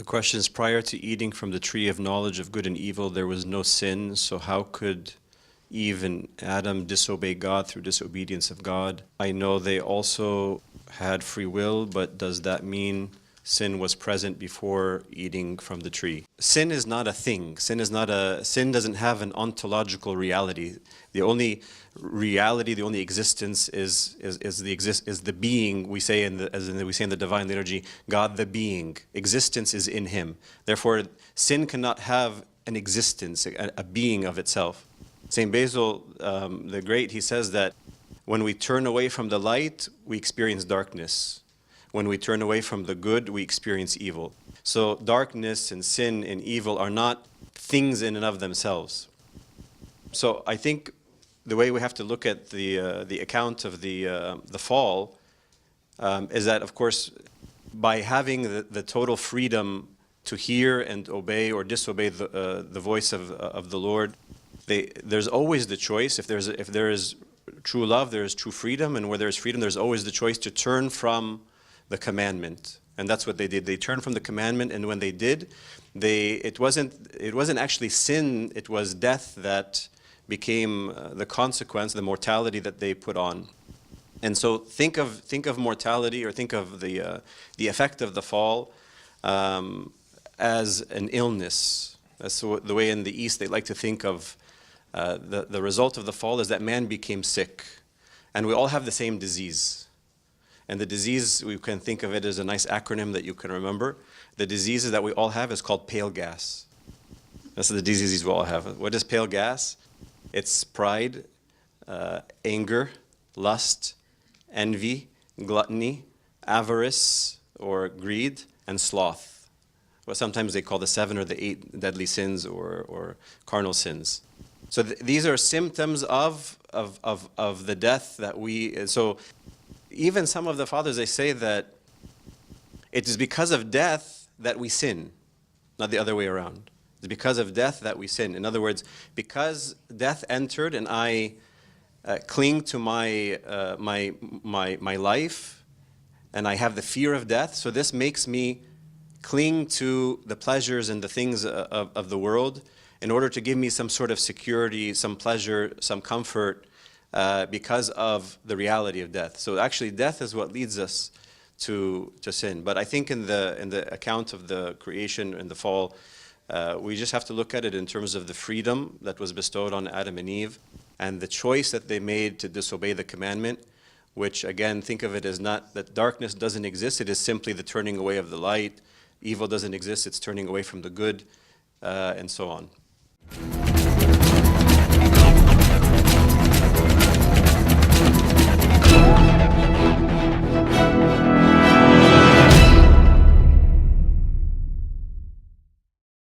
Questions: prior to eating from the tree of knowledge of good and evil, there was no sin, so how could Eve and Adam disobey God through disobedience of God? I know they also had free will, but does that mean sin was present before eating from the tree? Sin is not a thing. Sin doesn't have an ontological reality. The only reality, the only existence is the being. We say we say in the divine liturgy, God the being. Existence is in Him. Therefore, sin cannot have an existence, a being of itself. Saint Basil the Great, he says that when we turn away from the light, we experience darkness. When we turn away from the good, we experience evil. So darkness and sin and evil are not things in and of themselves. So I think the way we have to look at the account of the fall is that, of course, by having the total freedom to hear and obey or disobey the voice of the Lord, there's always the choice. If there is true love, there is true freedom, and where there is freedom, there's always the choice to turn from the commandment. And that's what they did. They turned from the commandment, and when they did, it wasn't actually sin, it was death that became the consequence, the mortality that they put on. And so think of mortality, or think of the effect of the fall as an illness. That's the way in the East they like to think of the result of the fall, is that man became sick. And we all have the same disease. And the disease, we can think of it as a nice acronym that you can remember. The diseases that we all have is called pale gas. That's the diseases we all have. What is pale gas? It's pride, anger, lust, envy, gluttony, avarice or greed, and sloth. What sometimes they call the 7 or the 8 deadly sins or carnal sins. So these are symptoms of the death that we. So even some of the fathers, they say that it is because of death that we sin, not the other way around. It's because of death that we sin. In other words, because death entered and I cling to my life, and I have the fear of death, so this makes me cling to the pleasures and the things of the world in order to give me some sort of security, some pleasure, some comfort, because of the reality of death. So actually death is what leads us to sin. But I think in the account of the creation and the fall, we just have to look at it in terms of the freedom that was bestowed on Adam and Eve and the choice that they made to disobey the commandment, which again, think of it as not that darkness doesn't exist, it is simply the turning away of the light. Evil doesn't exist, it's turning away from the good, and so on.